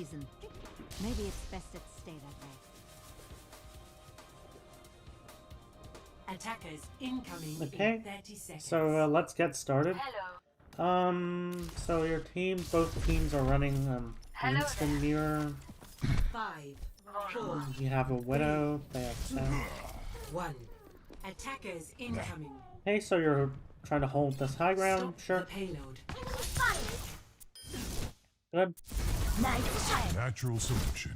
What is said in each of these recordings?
reason. Maybe it's best it stay that way. Attackers incoming Okay, in 30 seconds. so let's get started. So your team, both teams are running Winston mirror. 5, 4, You have a widow. They have 10. 1. Attackers incoming. Okay, so you're trying to hold this high ground. Stop Sure, the payload. good. Natural selection.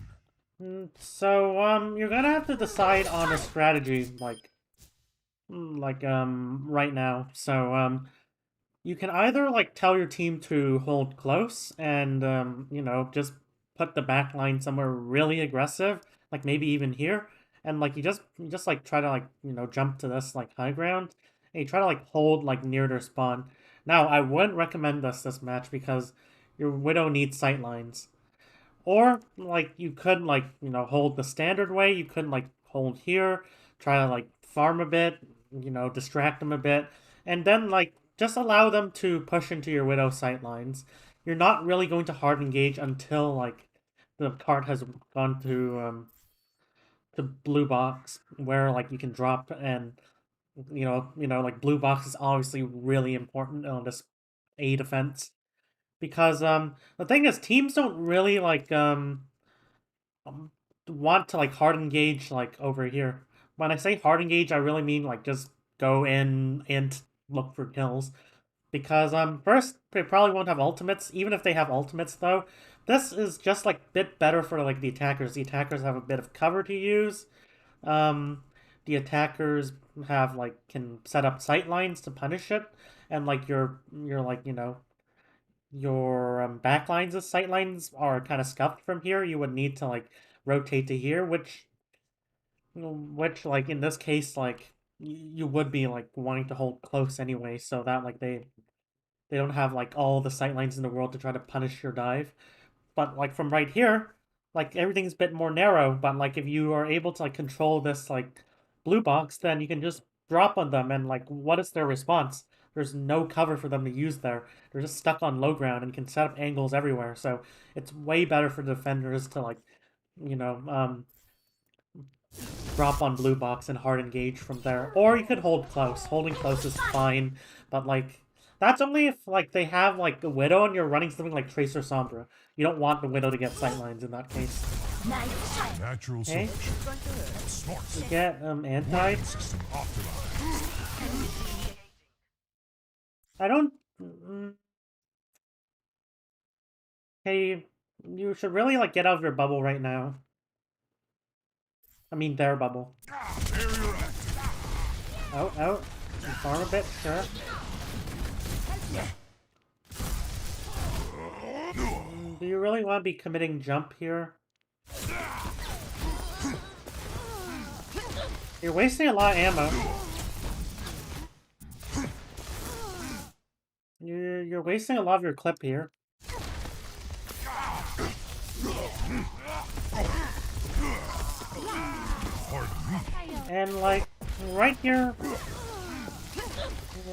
So you're gonna have to decide on a strategy, right now. So you can either like tell your team to hold close and just put the back line somewhere really aggressive, like maybe even here, and like you just like try to like jump to this like high ground, and you try to like hold like near their spawn. Now I wouldn't recommend this match because your widow needs sight lines. Or like you could like hold the standard way. You could like hold here, try to like farm a bit, distract them a bit, and then like just allow them to push into your widow sight lines. You're not really going to hard engage until like the cart has gone to blue box where like you can drop, and like blue box is obviously really important on this A defense because the thing is teams don't really like um, want to like hard engage like over here. When I say hard engage, I really mean like just go in and look for kills. Because first they probably won't have ultimates. Even if they have ultimates though, this is just like a bit better for like the attackers. The attackers have a bit of cover to use. Um the attackers have like can set up sight lines to punish it. And like your like your backlines of sightlines are kind of scuffed from here. You would need to like rotate to here, which like in this case like you would be like wanting to hold close anyway, so that like they don't have like all the sightlines in the world to try to punish your dive. But like from right here, like everything's a bit more narrow. But like if you are able to like control this like blue box, then you can just drop on them. And like, what is their response? There's no cover for them to use there. They're just stuck on low ground and can set up angles everywhere. So it's way better for defenders to like, you know, drop on blue box and hard engage from there. Or you could hold close. Holding close is fine, but like that's only if like they have like a widow and you're running something like Tracer Sombra. You don't want the widow to get sightlines in that case. Natural Okay. selection. Smart. You get anti. System optimized. I don't. Hey, you should really like get out of your bubble right now. I mean their bubble. Barrier active. Out. You farm a bit, sure. Do you really want to be committing jump here? You're wasting a lot of ammo. You're wasting a lot of your clip here. And like right here,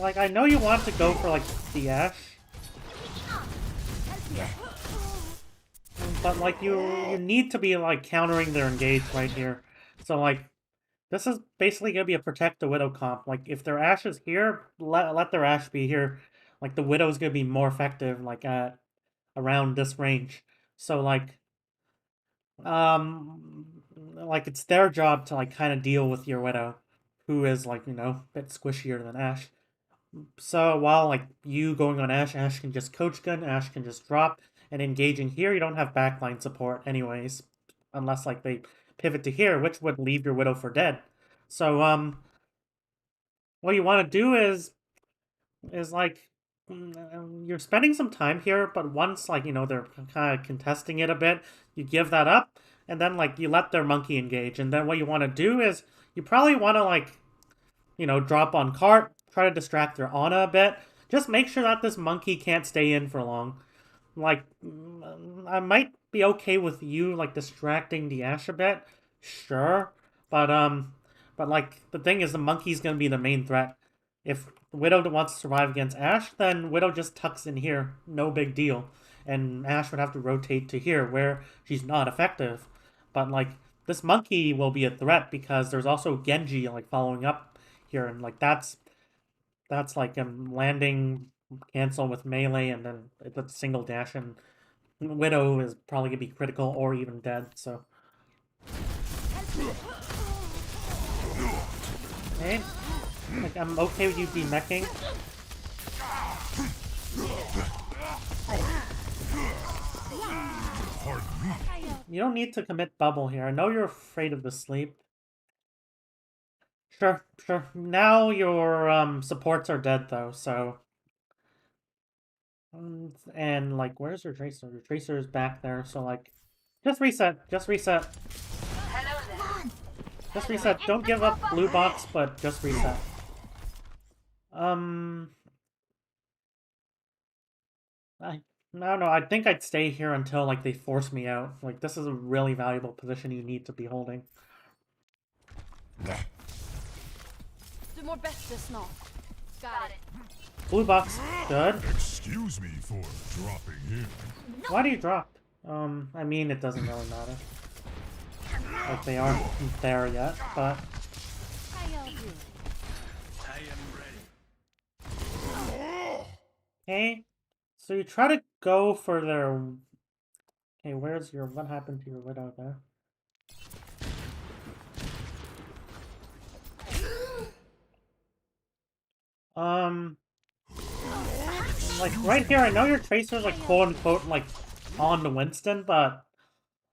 like I know you want to go for like the Ash, but like you need to be like countering their engage right here. So like this is basically gonna be a protect the widow comp. Like if their Ash is here, let their Ash be here. Like the widow's gonna be more effective like at around this range. So like it's their job to like kind of deal with your widow, who is like a bit squishier than Ash. So while like you going on Ash, Ash can just coach gun, Ash can just drop, and engaging here, you don't have backline support anyways, unless like they pivot to here, which would leave your widow for dead. So what you want to do is like you're spending some time here, but once like they're kind of contesting it a bit, you give that up, and then like you let their monkey engage, and then what you want to do is you probably want to like drop on cart, try to distract their Ana a bit. Just make sure that this monkey can't stay in for long. Like I might be okay with you like distracting the Ash a bit, sure, but like the thing is the monkey's gonna be the main threat. If Widow wants to survive against Ash, then Widow just tucks in here, no big deal. and Ash would have to rotate to here where she's not effective. But like this monkey will be a threat because there's also Genji like following up here, and like that's like landing cancel with melee, and then it's a single dash, and Widow is probably gonna be critical or even dead. So okay, like I'm okay with you demeching. Pardon me. You don't need to commit bubble here. I know you're afraid of the sleep. Sure, sure. Now your supports are dead though, so and like where's your tracer? Your tracer is back there, so like just reset. Just reset. Just reset. Don't give up blue box, but just reset. I don't know. I think I'd stay here until like they force me out. Like this is a really valuable position you need to be holding. Du mår bättre snart. Got it. Blue box, good. Excuse me for dropping in. Why do you drop? I mean it doesn't really matter. Like they aren't there yet, but How y'all doing? okay. So you try to go for their. Okay, where's your? What happened to your widow there? Like right here, I know your tracer's like quote unquote like on the Winston, but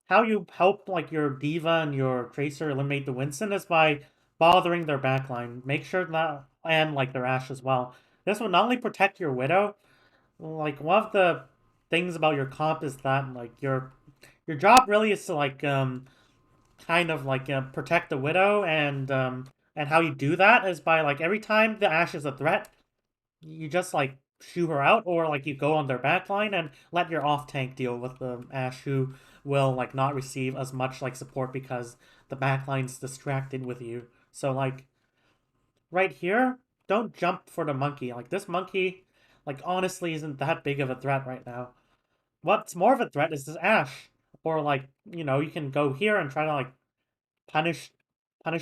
how you help like your diva and your tracer eliminate the Winston is by bothering their backline. Make sure that and like their Ashe as well. This will not only protect your widow. Like one of the things about your comp is that like your job really is to like kind of like protect the widow, and how you do that is by like every time the Ashe is a threat, you just like shoo her out, or like you go on their backline and let your off tank deal with the Ashe, who will like not receive as much like support because the backline's distracted with you. So like right here, don't jump for the monkey. Like this monkey, like honestly isn't that big of a threat right now. What's more of a threat is this Ashe. Or like, you know, you can go here and try to like punish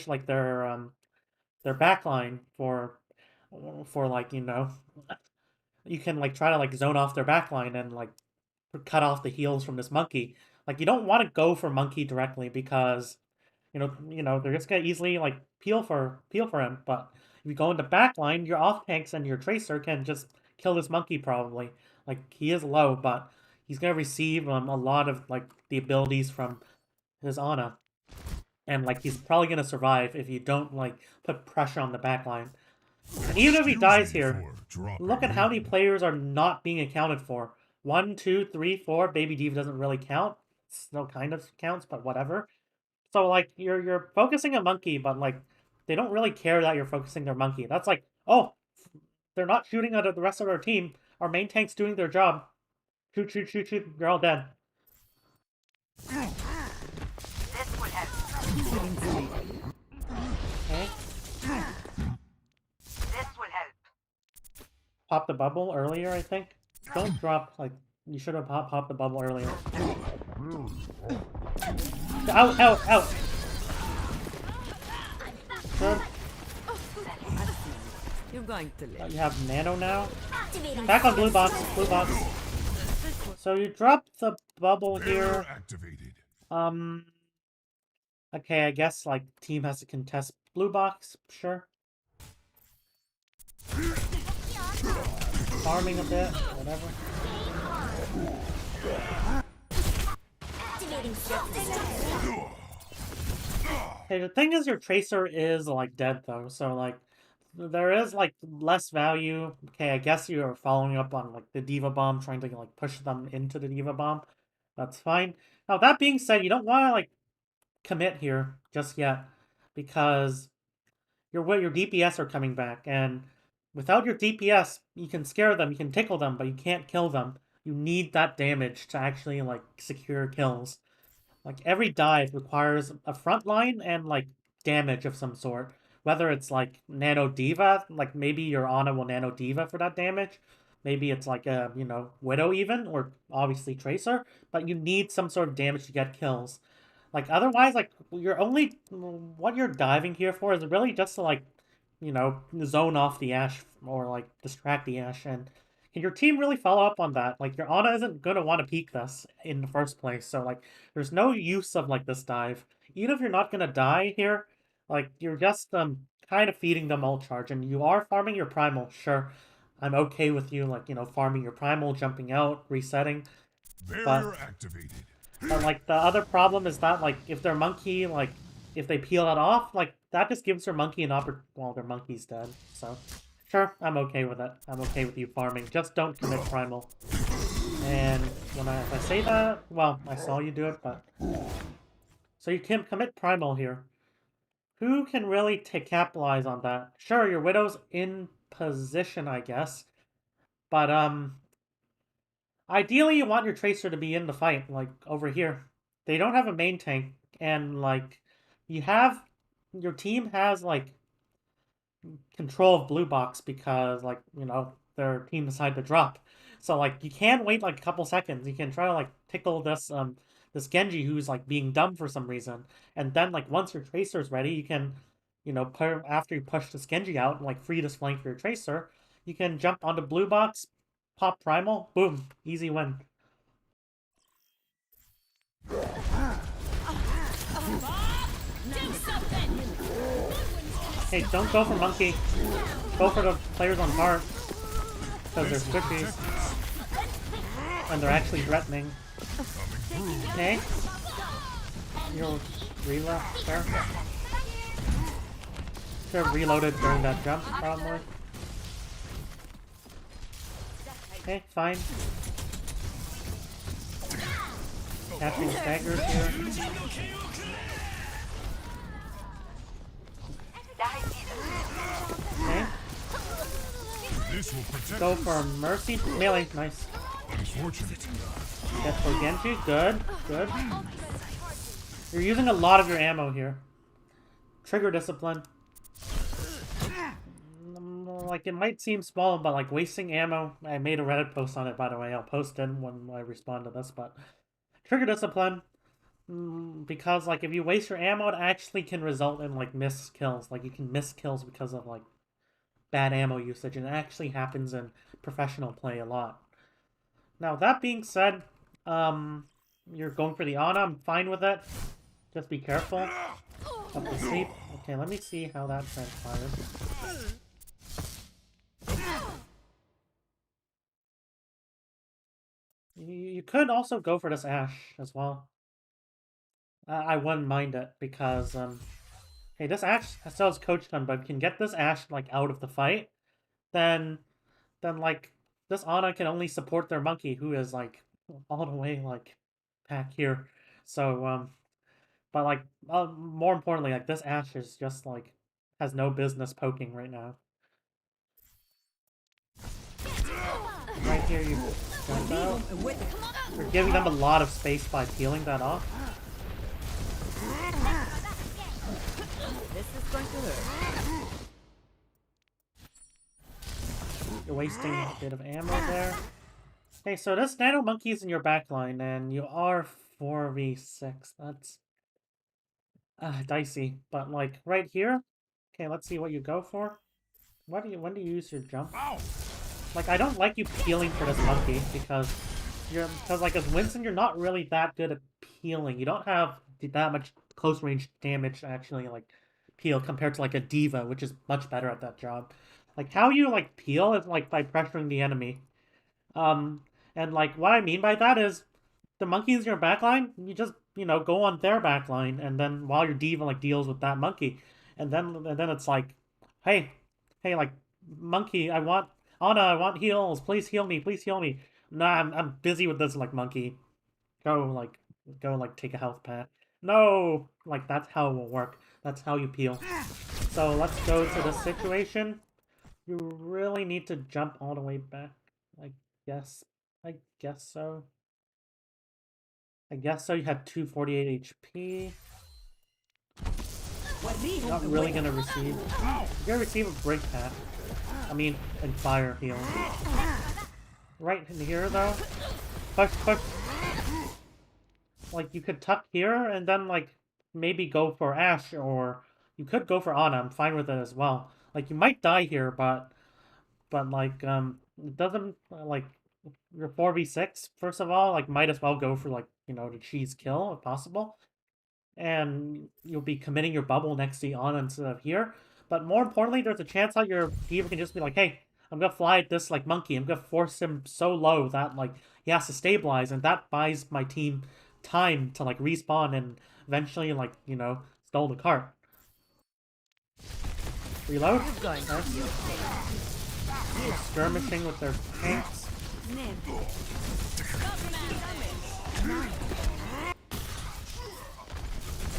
like their backline for like, you know, you can like try to like zone off their backline and like cut off the heals from this monkey. Like you don't want to go for monkey directly because you know they're just gonna easily like peel for him. But if you go into backline, your off tanks and your tracer can just kill this monkey probably. Like he is low, but he's gonna receive a lot of like the abilities from his Ana, and like he's probably gonna survive if you don't like put pressure on the backline. And even if he Excuse dies me here, for dropping look at how many in. players are not being accounted for. 1, 2, 3, 4. Baby Diva doesn't really count. Still kind of counts, but whatever. So like you're focusing a monkey, but like they don't really care that you're focusing their monkey. That's like, oh, they're not shooting at the rest of our team. Our main tank's doing their job. Shoot, shoot, shoot, shoot. You're all dead. Okay. Pop the bubble earlier, I think. Don't drop, like, you should have popped the bubble earlier. Out, out, out! Good. You're going to live. You have nano now. Back on blue box, blue box. So you drop the bubble Barrier here. activated. Okay, I guess, like, team has to contest blue box, sure. Farming a bit, whatever. Okay, the thing is your tracer is, like, dead, though, so, like, there is, like, less value. Okay, I guess you are following up on, like, the Diva Bomb, trying to, like, push them into the Diva Bomb. That's fine. Now, that being said, you don't want to, like, commit here just yet, because your DPS are coming back, and without your DPS, you can scare them, you can tickle them, but you can't kill them. You need that damage to actually, like, secure kills. Like, every dive requires a front line and, like, damage of some sort. Whether it's, like, Nano Diva, like, maybe your Ana will Nano Diva for that damage, Maybe it's like a, you know, Widow even, or obviously Tracer, but you need some sort of damage to get kills. Like, otherwise, like, what you're diving here for is really just to, like, you know, zone off the Ashe, or, like, distract the Ashe, and can your team really follow up on that? Like, your Ana isn't gonna want to peek this in the first place, so, like, there's no use of, like, this dive. Even if you're not gonna die here, like, you're just, kind of feeding them ult charge, and you are farming your primal, sure. I'm okay with you, like, you know, farming your primal, jumping out, resetting. Barrier activated. But, like, the other problem is that, like, if their monkey, like, if they peel that off, like, that just gives their monkey an well, their monkey's dead, so... Sure, I'm okay with it. I'm okay with you farming. Just don't commit primal. And if I say that, well, I saw you do it, but... So you can commit primal here. Who can really capitalize on that? Sure, your Widow's in position, I guess. But, ideally, you want your Tracer to be in the fight, like, over here. They don't have a main tank, and, like, your team has, like, control of blue box because, like, you know, their team decided to drop. So, like, you can wait, like, a couple seconds. You can try to, like, tickle this Genji who's, like, being dumb for some reason. And then, like, once your Tracer's ready, you can, you know, after you push this Genji out and, like, free this flank for your Tracer, you can jump onto blue box, pop primal, boom, easy win. Hey, don't go for monkey. Go for the players on heart. Because they're squishy. And they're actually threatening. Okay. You'll reload. Sure. Should have reloaded during that jump, probably. Okay, fine. Catching staggers here. Okay. This will protect Go for Mercy. Melee, nice. Unfortunate. Get for Genji, good, good. You're using a lot of your ammo here. Trigger discipline. Like, it might seem small, but, like, wasting ammo... I made a Reddit post on it, by the way. I'll post it when I respond to this, but... Trigger discipline. Because, like, if you waste your ammo, it actually can result in, like, missed kills. Like, you can miss kills because of, like, bad ammo usage, and it actually happens in professional play a lot. Now, that being said, you're going for the Ana. I'm fine with it. Just be careful. Up to sleep. Okay, let me see how that transpired. You could also go for this Ashe as well. I wouldn't mind it because, hey, this Ashe still has Coach Gun, but if you can get this Ashe, like, out of the fight, then like, this Ana can only support their monkey, who is, like, all the way, like, back here. So, but, like, more importantly, like, this Ashe is just, like, has no business poking right now. Right here, you jump out. You're giving them a lot of space by peeling that off. This is going to hurt. You're wasting a bit of ammo there. Okay, so this Nano Monkey's in your backline, and you are 4v6. That's dicey. But, like, right here, okay, let's see what you go for. When do you use your jump? Like, I don't like you peeling for this monkey because like, as Winston, you're not really that good at peeling. You don't have that much close range damage to actually, like, peel compared to, like, a diva, which is much better at that job. Like, how you, like, peel is, like, by pressuring the enemy. And, like, what I mean by that is the monkey's in your backline, you just, you know, go on their backline, and then while your diva, like, deals with that monkey, and then it's like, hey, like, monkey, I want heals, please heal me, Nah, I'm busy with this, like, monkey. Go, take a health pack. No! Like, that's how it will work. That's how you peel. So, let's go to this situation. You really need to jump all the way back. I guess so. You had 248 HP. You're not really gonna receive... You're gonna receive a break pack. I mean, and fire heal. right in here, though. Push, push. Like, you could tuck here, and then, like, maybe go for Ashe, or you could go for Ana. I'm fine with it as well. Like, you might die here, but like, it doesn't, like, your 4v6, first of all, like, might as well go for, like, you know, the cheese kill, if possible. And you'll be committing your bubble next to Ana instead of here. But more importantly, there's a chance that your D.Va can just be like, hey, I'm gonna fly at this, like, monkey. I'm gonna force him so low that, like, he has to stabilize, and that buys my team time to, like, respawn and eventually, like, you know, stall the cart. Reload. Nice. Skirmishing with their tanks.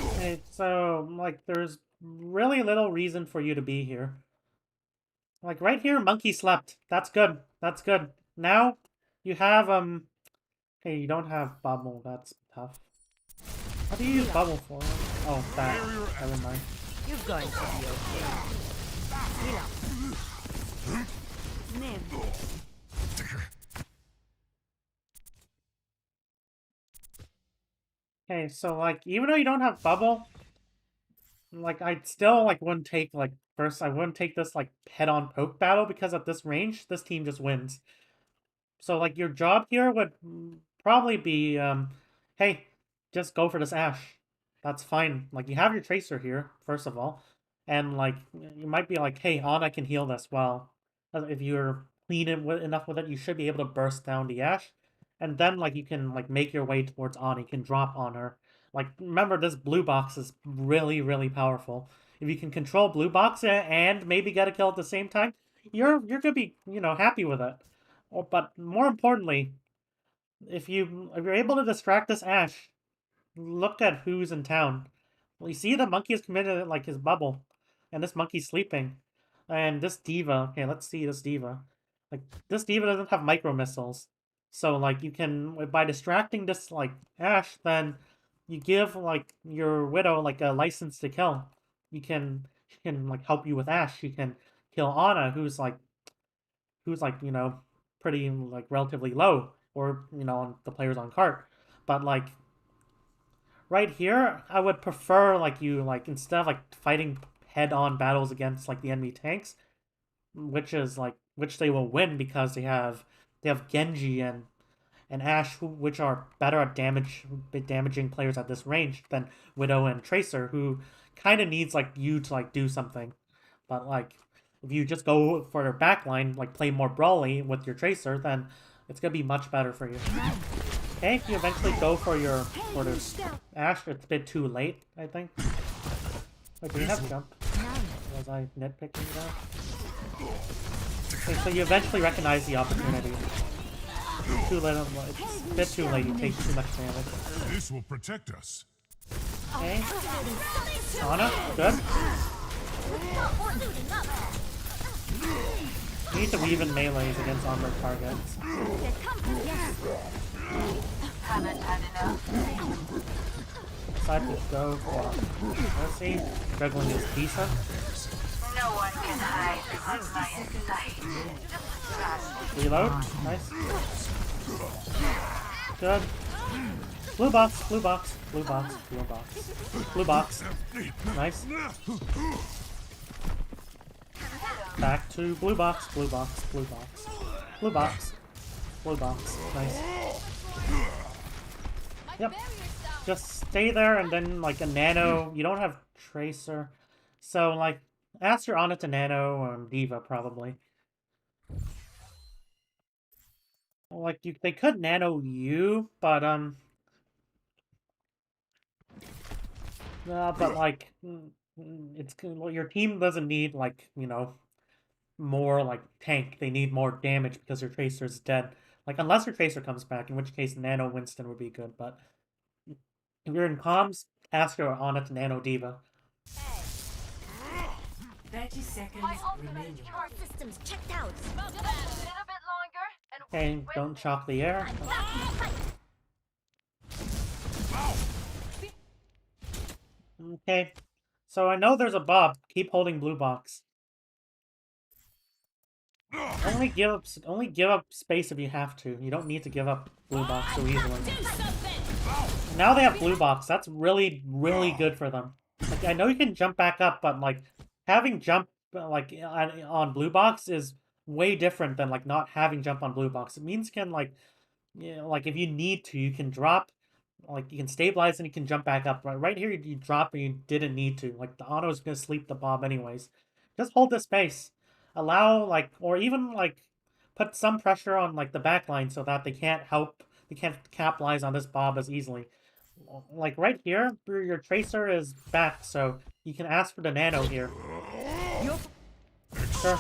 Okay, so, like, there's really little reason for you to be here. Like, right here, monkey slept. That's good. That's good. Now, you have, okay, you don't have bubble. That's tough. What do you use bubble for? Oh, that. Never mind. You're going to be okay. Okay, so, like, even though you don't have bubble, like, I'd still, like, wouldn't take, like, first, I wouldn't take this, like, head-on poke battle, because at this range, this team just wins. So, like, your job here would probably be, hey, just go for this Ashe. That's fine. Like, you have your Tracer here, first of all. And, like, you might be like, hey, Ana can heal this well. If you're clean enough with it, you should be able to burst down the Ashe. And then, like, you can, like, make your way towards Ana. You can drop on her. Like, remember, this blue box is really, really powerful. If you can control blue box and maybe get a kill at the same time, you're gonna be, you know, happy with it. But more importantly, if you're able to distract this Ashe, look at who's in town. Well, you see the monkey is committed like his bubble, and this monkey's sleeping, and this D.Va. Okay, let's see this D.Va. Like, this D.Va doesn't have micro missiles, so like you can, by distracting this like Ashe, then you give like your Widow like a license to kill. She can like help you with Ashe. She can kill Ana, who's like you know, pretty like relatively low, or you know, the players on cart. But like right here, I would prefer like you like, instead of like fighting head-on battles against like the enemy tanks, which they will win because they have Genji and Ashe, which are better at damaging players at this range than Widow and Tracer, who kind of needs like you to like do something. But like, if you just go for their backline, like play more brawly with your Tracer, then it's gonna be much better for you. Okay, if you eventually go for this Ashe, it's a bit too late, I think. Wait, do we have jump? Was I nitpicking that? Okay, so you eventually recognize the opportunity. Too late, it's a bit too late, you take too much damage. This will protect us. Okay. Ana, good. You need to weave in melees against armored targets. Decide to go for Mercy. Juggling is decent. No one can hide from my sight. Reload. Nice. Good. Blue box, blue box, blue box, blue box. Blue box. Nice. Back to blue box, blue box, blue box. Blue box. Blue box. Nice. Yep. Just stay there, and then like a nano. You don't have Tracer. So like ask your Ana to nano or D.Va probably. Like they could nano you, but but like it's, well, your team doesn't need like, you know, more like tank. They need more damage because your Tracer's dead. Like, unless your Tracer comes back, in which case nano Winston would be good. But if you're in comms, ask your Ana to nano D.Va. 30 seconds remaining. Systems checked out. A little bit longer, and Okay, don't shock the air. Okay, so I know there's a Bob. Keep holding blue box. Only give up space if you have to. You don't need to give up blue box so easily. Now they have blue box. That's really, really good for them. Like, I know you can jump back up, but like having jump like on blue box is way different than like not having jump on blue box. It means you can like, you know, like if you need to, you can drop, like you can stabilize and you can jump back up. Right here, you drop and you didn't need to. Like the auto is gonna sleep the bomb anyways. Just hold the space. Allow like, or even like put some pressure on like the backline so that they can't capitalize on this bomb as easily. Like right here, your tracer is back, so you can ask for the nano here. Sure.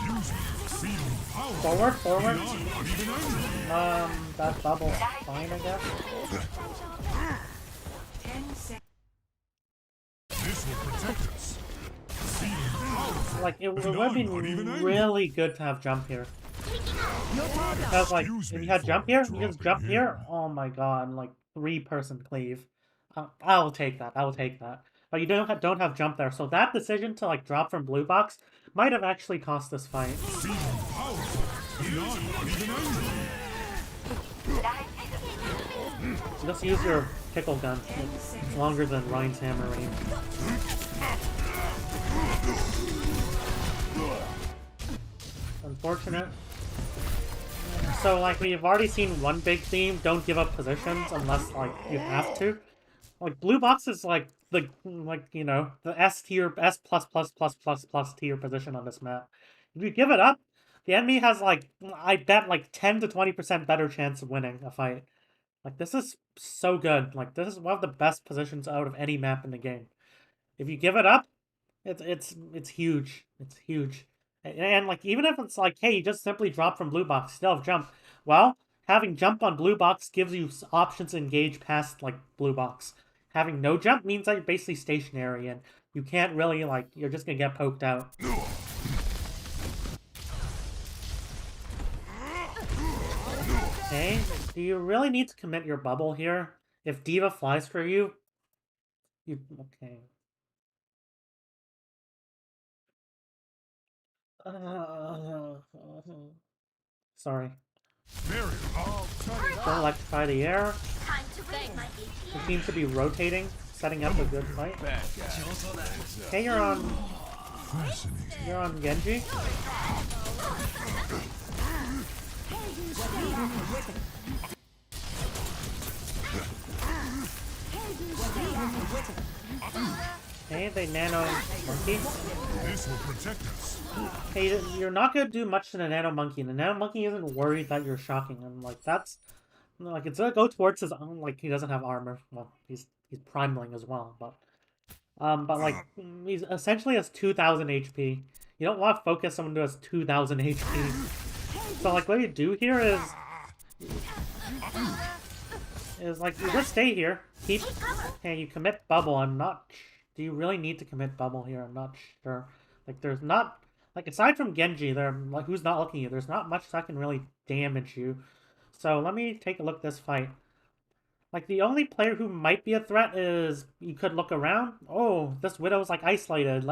Forward. That bubble's fine, I guess. 10 seconds. This will protect us. Like, it would have been really good to have jump here. Because, like, if you had jump here, you just jump here, oh my god, like, 3-person cleave. I'll take that, But you don't have jump there, so that decision to, like, drop from blue box might have actually cost this fight. Just use your pickle gun. It's longer than Ryan's hammer range. Unfortunate. So, like, we've already seen one big theme, don't give up positions unless, like, you have to. Like, blue box is, like, you know, the S tier, S plus tier position on this map. If you give it up, the enemy has, like, I bet, like, 10 to 20% better chance of winning a fight. Like, this is so good. Like, this is one of the best positions out of any map in the game. If you give it up, it's huge. It's huge. And like, even if it's like, hey, you just simply drop from blue box, still have jump. Well, having jump on blue box gives you options to engage past, like, blue box. Having no jump means that you're basically stationary, and you can't really, like, you're just gonna get poked out. Okay, do you really need to commit your bubble here? If Diva flies for you, okay. Sorry. Don't electrify the air. You seem to be rotating, setting up a good fight. Okay, you're on Genji. Okay, they nano monkey. This will protect us. Hey, you're not gonna do much to the nano monkey. The nano monkey isn't worried that you're shocking him. Like, that's like, it's gonna go towards his own. Like, he doesn't have armor. Well, he's primeling as well, but like, he's essentially has 2,000 HP. You don't want to focus someone who has 2,000 HP. So like, what you do here is like, you just stay here. Hey, you commit bubble. I'm not. Do you really need to commit bubble here? I'm not sure. Like, there's not, like, aside from Genji, like, who's not looking at you, there's not much that can really damage you. So let me take a look at this fight. Like, the only player who might be a threat is, you could look around. Oh, this Widow's, like, isolated.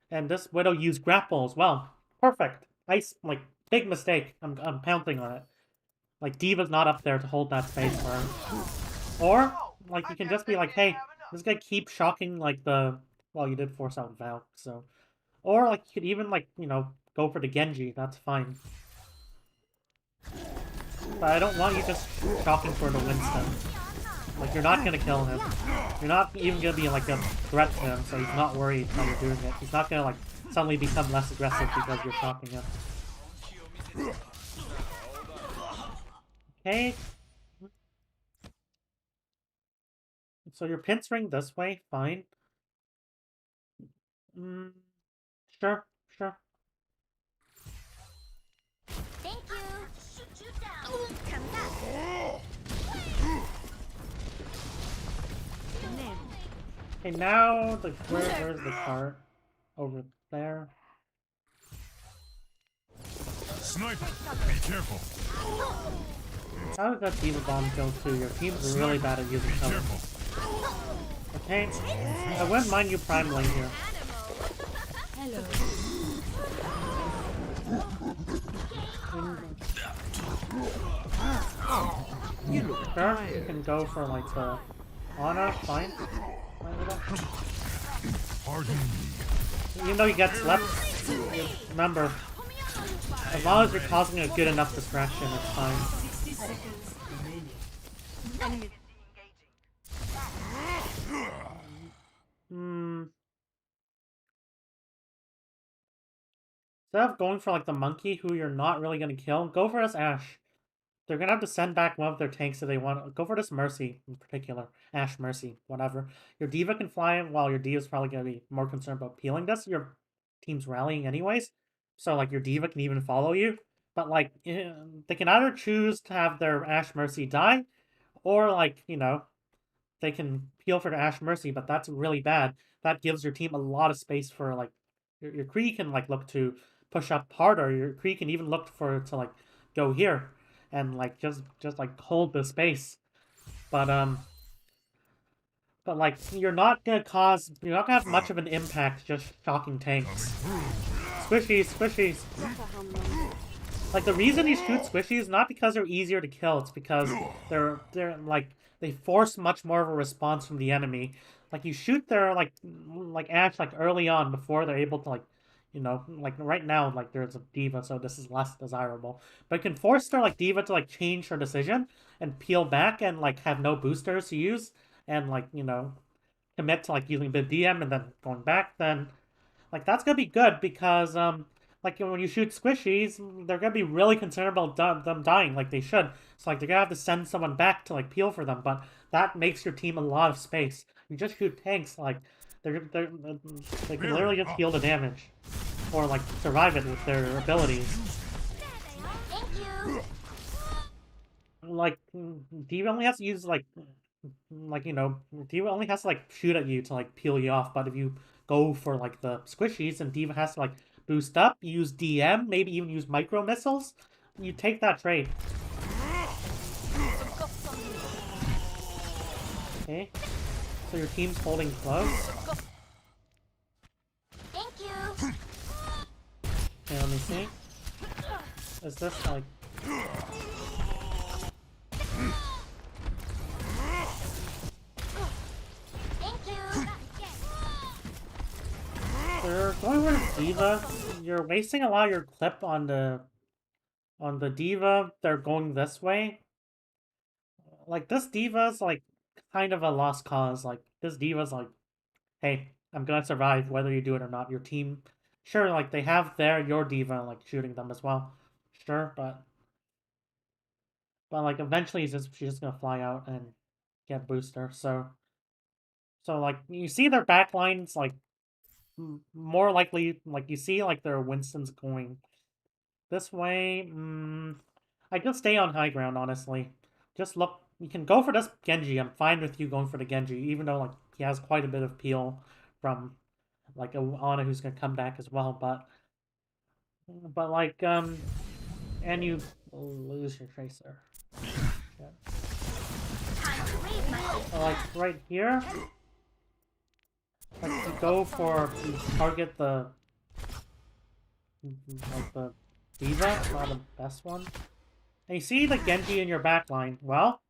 And this Widow used grapple as well. Perfect. Like, big mistake. I'm pouncing on it. Like, Diva's not up there to hold that space for him. Or, like, you can just be like, hey, this guy keeps shocking, like, well, you did force out Valk, so. Or, like, you could even, like, you know, go for the Genji. That's fine. But I don't want you just shocking for the Winston. Like, you're not gonna kill him. You're not even gonna be, like, a threat to him, so he's not worried how you're doing it. He's not gonna, like, suddenly become less aggressive because you're shocking him. Okay. So you're pincering this way, fine. Sure. Thank you. Shoot you down. Come back. Okay, now where's the cart? Over there. Sniper, be careful. How did that Diva Bomb kill too? Your team's really bad at using cover. Okay, I wouldn't mind you prime lane here. Hello. You look sure, you can go for like the Ana, fine. Fine with that. Pardon me. Even though you get slept, remember, as long as you're causing a good enough distraction, it's fine. 60 seconds remaining. Instead of going for like the monkey who you're not really gonna kill, go for this Ash. They're gonna have to send back one of their tanks if they want. Go for this Mercy in particular. Ash Mercy, whatever. Your Diva can fly while your Diva's probably gonna be more concerned about peeling this. Your team's rallying anyways. So like your Diva can even follow you. But like they can either choose to have their Ash Mercy die, or like, you know, they can peel for the Ash Mercy, but that's really bad. That gives your team a lot of space for like your Kree can like look to push up harder. Your Kree can even look for to like go here and like just like hold the space. But like you're not gonna have much of an impact just shocking tanks. Squishies, squishies. Like the reason you shoot squishies is not because they're easier to kill, it's because they're like they force much more of a response from the enemy. Like you shoot their like Ash like early on before they're able to like, you know, like right now like there's a Diva, so this is less desirable. But you can force their like Diva to like change her decision and peel back and like have no boosters to use and like, you know, commit to like using a bit of DM and then going back, then like that's gonna be good because like when you shoot squishies, they're gonna be really concerned about them dying, like they should. So like they're gonna have to send someone back to like peel for them, but that makes your team a lot of space. You just shoot tanks, like they can literally just heal the damage, or like survive it with their abilities. Thank you. Like Diva only has to use like you know, Diva only has to like shoot at you to like peel you off, but if you go for like the squishies and Diva has to like boost up, use DM, maybe even use micro missiles, you take that trade. Okay, so your team's holding close. Thank you. Okay, let me see. Is this like... Thank you. They're going with Diva. You're wasting a lot of your clip on the Diva. They're going this way. Like this Diva's like kind of a lost cause. Like this Diva's like, hey, I'm gonna survive whether you do it or not. Your team, sure, like they have your Diva like shooting them as well. Sure, but like eventually she's just gonna fly out and get booster. So like you see their backlines like more likely, like you see like their Winston's going this way. I just stay on high ground, honestly. Just look, you can go for this Genji. I'm fine with you going for the Genji, even though like he has quite a bit of peel from like a Ana who's gonna come back as well, but like and you lose your tracer. Yeah. So, like right here, like you go for you target the like the Diva, not the best one. And you see the Genji in your backline. Well,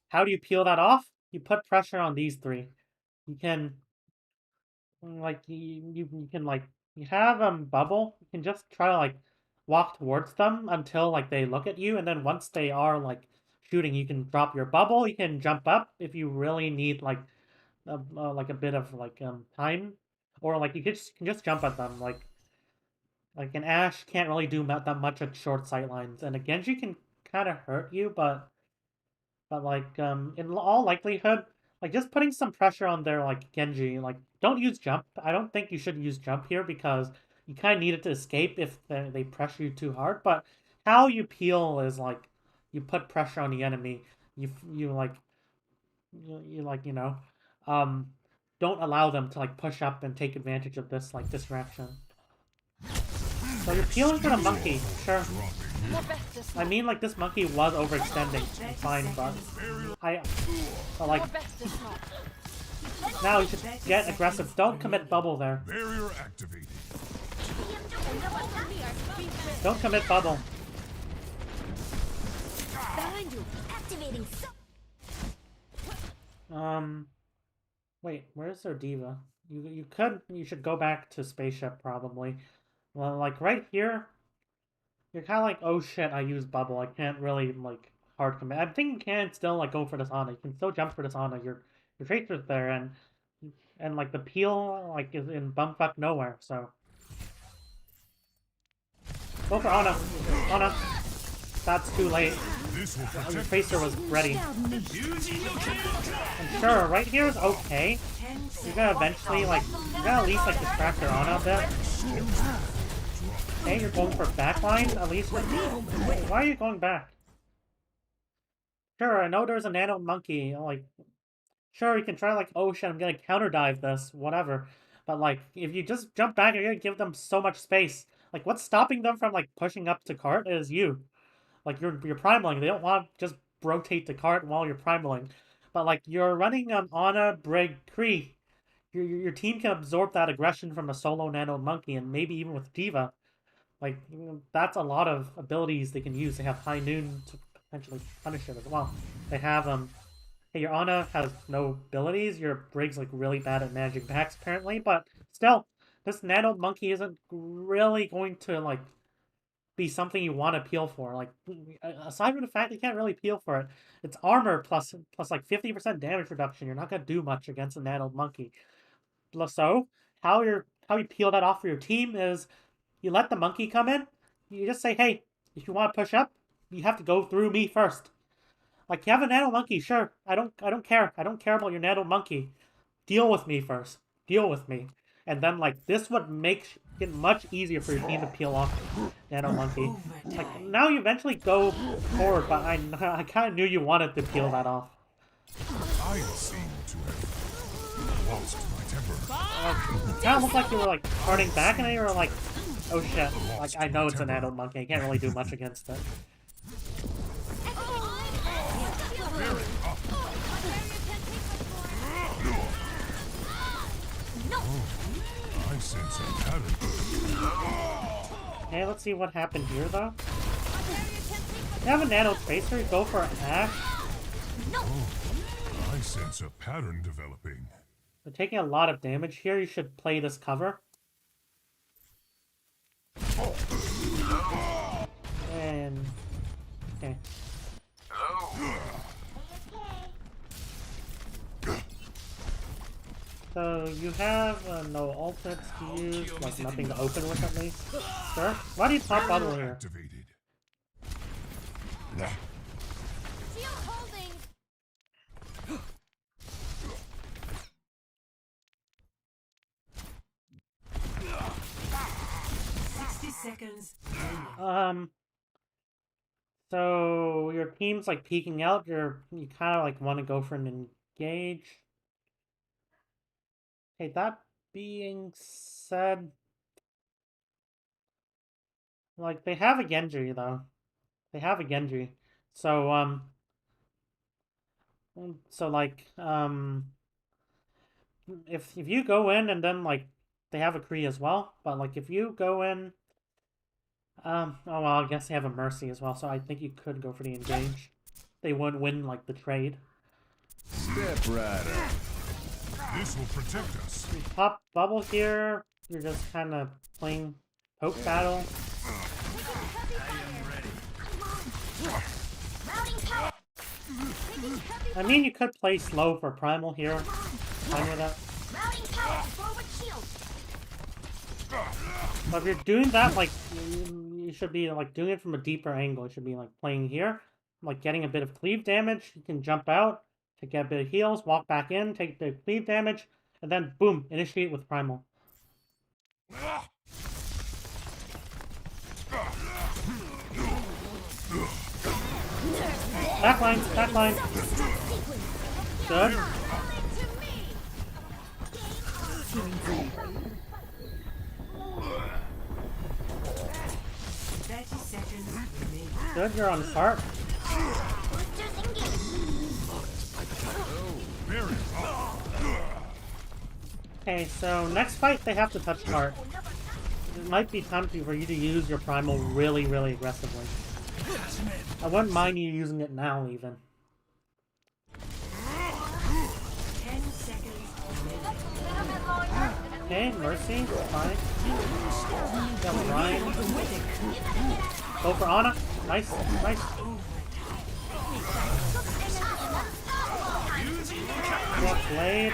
how do you peel that off? You put pressure on these three. You can like you can like you have bubble. You can just try to like walk towards them until like they look at you, and then once they are like shooting, you can drop your bubble. You can jump up if you really need like a bit of like time, or like you can just jump at them. Like an Ash can't really do that much at short sight lines, and a Genji can kind of hurt you, but like in all likelihood, like just putting some pressure on their like Genji, like don't use jump. I don't think you should use jump here because you kind of need it to escape if they pressure you too hard. But how you peel is like you put pressure on the enemy. You like you know don't allow them to like push up and take advantage of this like distraction. So you're peeling for the monkey, sure. I mean, like, this monkey was overextending. Fine, but like, now you should get aggressive. Don't commit bubble there. Barrier activated. Don't commit bubble. behind you. Activating. Wait, where's their diva? You should go back to spaceship probably. Well, like right here, you're kind of like, oh shit, I used bubble. I can't really like hard commit. I think you can still like go for this Ana. You can still jump for this Ana. Your tracer's there, and like the peel like is in bumfuck nowhere. So go for Ana. Ana. That's too late. This will Your protect tracer was ready. And sure, right here is okay. You're gonna eventually like, you're gonna at least like distract your Ana a bit. Okay, you're going for backline at least. Why are you going back? Sure, I know there's a nano monkey. Like, sure, you can try like, oh shit, I'm gonna counter dive this, whatever. But like, if you just jump back, you're gonna give them so much space. Like, what's stopping them from like pushing up to cart is you. Like you're primaling. They don't want to just rotate the cart while you're primaling. But like you're running Ana, Brig, Kree. Your team can absorb that aggression from a solo nano monkey and maybe even with Diva. Like that's a lot of abilities they can use. They have High Noon to potentially punish it as well. They have hey, your Ana has no abilities. Your Brig's like really bad at managing packs apparently, but still, this nano monkey isn't really going to like be something you want to peel for. Like, aside from the fact you can't really peel for it, it's armor plus like 50% damage reduction. You're not gonna do much against a nano monkey. So how you peel that off for your team is you let the monkey come in. You just say, hey, if you want to push up, you have to go through me first. Like you have a nano monkey, sure. I don't care. I don't care about your nano monkey. Deal with me first. Deal with me. And then, like, this would make it much easier for your team to peel off Nano Monkey. Like, now you eventually go forward, but I kind of knew you wanted to peel that off. I seem to have lost my temper. It kind of looked like you were, like, turning back, and then you were like, oh shit, like, I know it's an Nano Monkey. I can't really do much against it. I sense a pattern. Okay, let's see what happened here, though. You have a Nano Tracer, go for an Ash. I sense a pattern developing. You're taking a lot of damage here, you should play this cover. And... okay. So you have no ultimates to use, like nothing to open with at least. Sure. Why do you pop bubble here? Activated. Shield holding. 60 seconds. So your team's like peeking out. You kind of like want to go for an engage. Okay, that being said, like they have a Genji though. They have a Genji. So if you go in and then like they have a Kree as well, but like if you go in oh well, I guess they have a Mercy as well, so I think you could go for the engage. They wouldn't win like the trade. Step rider. This will protect us. You pop bubble here, you're just kind of playing poke battle. I mean, you could play slow for primal here. Fine with that. But if you're doing that, like, you should be like doing it from a deeper angle. You should be like playing here, like getting a bit of cleave damage. You can jump out to get a bit of heals, walk back in, take the cleave damage, and then boom, initiate with primal. Backline, backline. Good. 30 seconds remaining. Good, you're on cart. Okay, so next fight they have to touch cart. It might be time for you to use your primal really, really aggressively. I wouldn't mind you using it now, even. 10 seconds remaining. Okay, Mercy, fine. Got Ryan. Go for Ana. Nice, nice. Got Blade.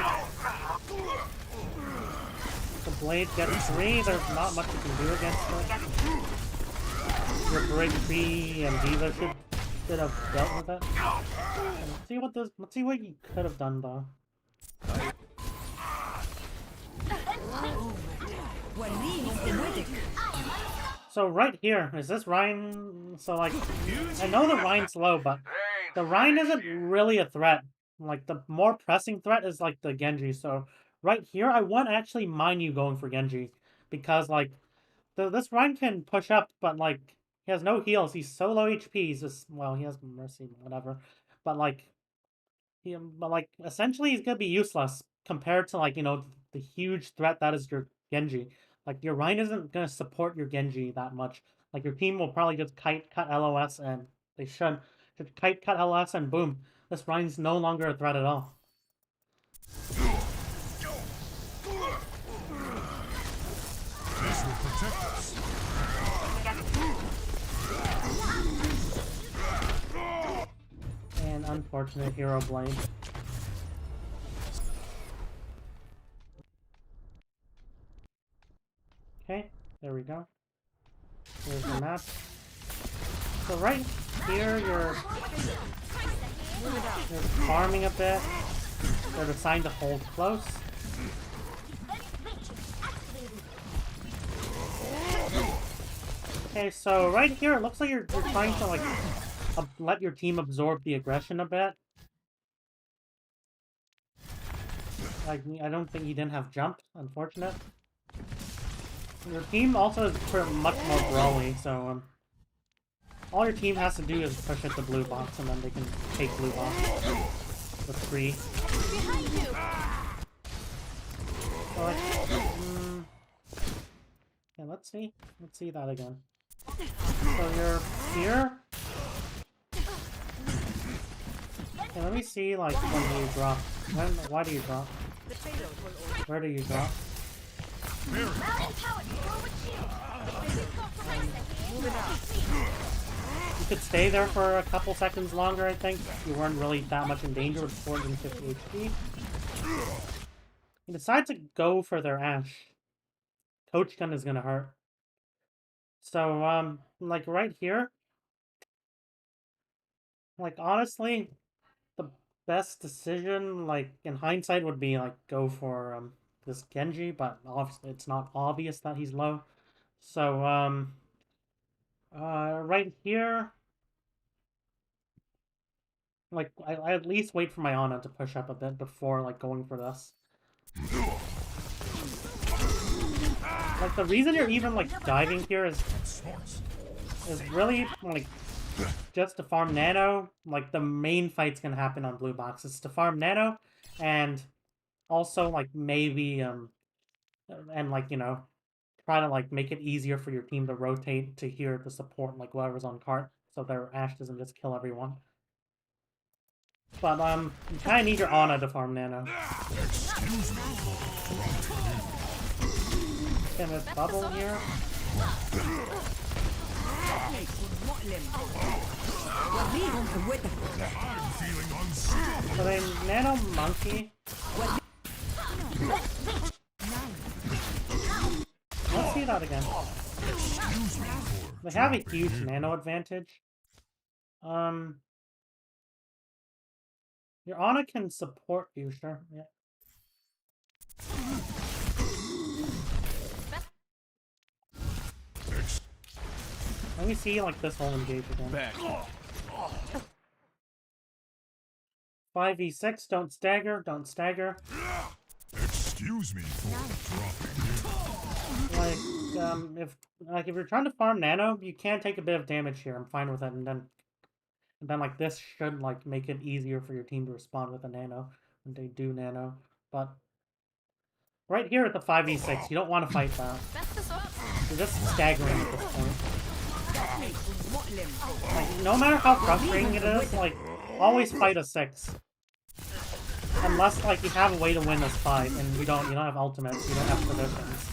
The Blade gets 3. There's not much you can do against it. Your Brig B and Diva should have dealt with it. And let's see what you could have done though. So right here, is this Ryan? So like, I know the Ryan's low, but the Ryan isn't really a threat. Like the more pressing threat is like the Genji. So right here, I wouldn't actually mind you going for Genji, because like this Ryan can push up, but like he has no heals. He's so low HP. He's just, well, he has Mercy, whatever. But like essentially he's gonna be useless compared to like, you know, the huge threat that is your Genji. Like your Ryan isn't gonna support your Genji that much. Like your team will probably just cut LOS, and they should cut LOS, and boom, this Ryan's no longer a threat at all. This will protect us. And unfortunate hero blade. Okay, there we go. Here's the map. So right here, you're farming a bit. They're assigned to hold close. Okay, so right here, it looks like you're trying to like let your team absorb the aggression a bit. Like, I don't think you didn't have jump, unfortunate. Your team also is much more brawly, so all your team has to do is push at the blue box, and then they can take blue box with 3. So yeah, let's see that again. So you're here. Okay, let me see like when you drop. Why do you drop? Where do you drop? You could stay there for a couple seconds longer, I think. You weren't really that much in danger with 450 HP. You decide to go for their Ashe. Coach gun is gonna hurt. So, like right here, like honestly, the best decision, like in hindsight, would be like go for this Genji, but obviously it's not obvious that he's low. So, right here, like I at least wait for my Ana to push up a bit before like going for this. Like the reason you're even like diving here is really like just to farm Nano. Like the main fight's gonna happen on blue box. It's to farm Nano, and also like maybe and like, you know, try to like make it easier for your team to rotate to here to support like whoever's on cart, so their Ashe doesn't just kill everyone. But you kind of need your Ana to farm Nano. Can a bubble here? So then Nano Monkey. Let's see that again. They have a huge Nano advantage. Your Ana can support you, sure. Yeah. Let me see like this whole engage again. Back. 5v6, don't stagger, don't stagger. Excuse me for dropping you. Like if you're trying to farm Nano, you can take a bit of damage here. I'm fine with it, and then like this should like make it easier for your team to respond with a Nano when they do Nano. But right here at the 5v6, you don't want to fight that. You're just staggering at this point. Like, no matter how frustrating it is, like, always fight a 6. Unless, like, you have a way to win as 5, and you don't have ultimates, you don't have traditions.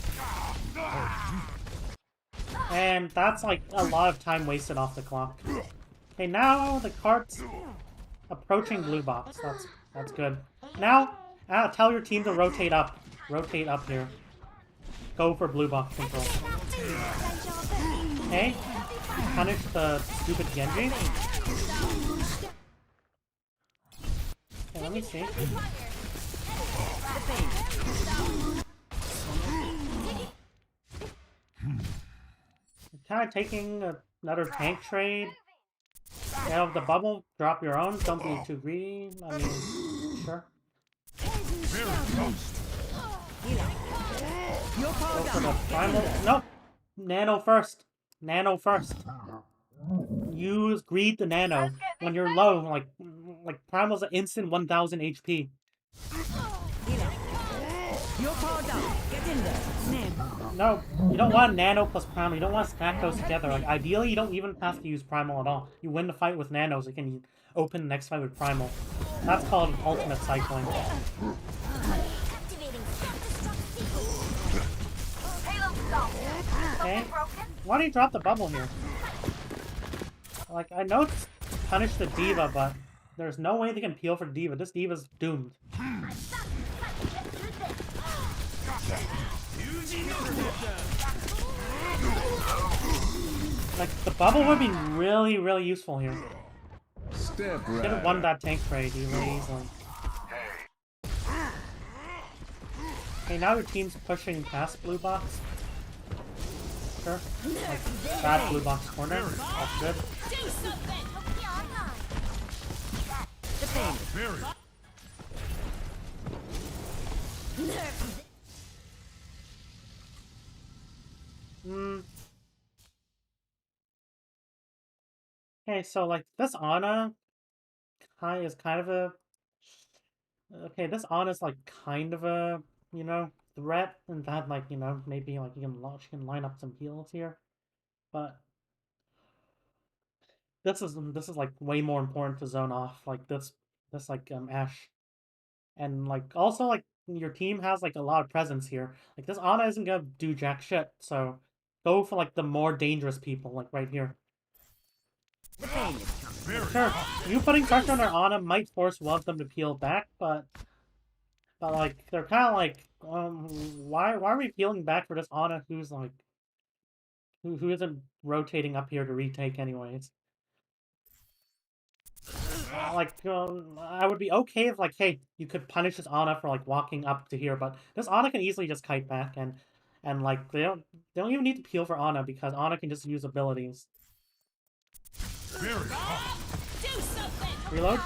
And that's, like, a lot of time wasted off the clock. Okay, now the cart's approaching blue box. That's good. Now, tell your team to rotate up. Rotate up here. Go for blue box control. Okay. Punish the stupid Genji. Okay, let me see. Kind of taking another tank trade. You have the bubble, drop your own, don't be too greedy. I mean, sure. Go for the primal. Nope! Nano first. Nano first. Use greed the nano. When you're low, like primal's an instant 1000 HP. You're powered up. Get in there. No, you don't want nano plus primal. You don't want to stack those together. Like, ideally, you don't even have to use primal at all. You win the fight with nanos, you can open the next fight with primal. That's called ultimate cycling. Okay. Why do you drop the bubble here? Like, I know it's punish the diva, but there's no way they can peel for diva. This diva's doomed. Like, the bubble would be really, really useful here. Step Could have won that tank trade really easily. Okay, now your team's pushing past blue box. Sure. Like, bad blue box corner. That's good. Okay, so like this Ana is kind of a this Ana's like kind of a threat, and that like maybe like you can line up some heals here, but this is like way more important to zone off like this like Ashe, and like also like your team has like a lot of presence here. Like this Ana isn't gonna do jack shit, so go for like the more dangerous people like right here. Sure, you putting pressure on their Ana might force one of them to peel back, but like they're kind of like, why are we peeling back for this Ana who's like, who isn't rotating up here to retake anyways? Like, I would be okay if like, hey, you could punish this Ana for like walking up to here, but this Ana can easily just kite back, and like they don't even need to peel for Ana because Ana can just use abilities. Reload.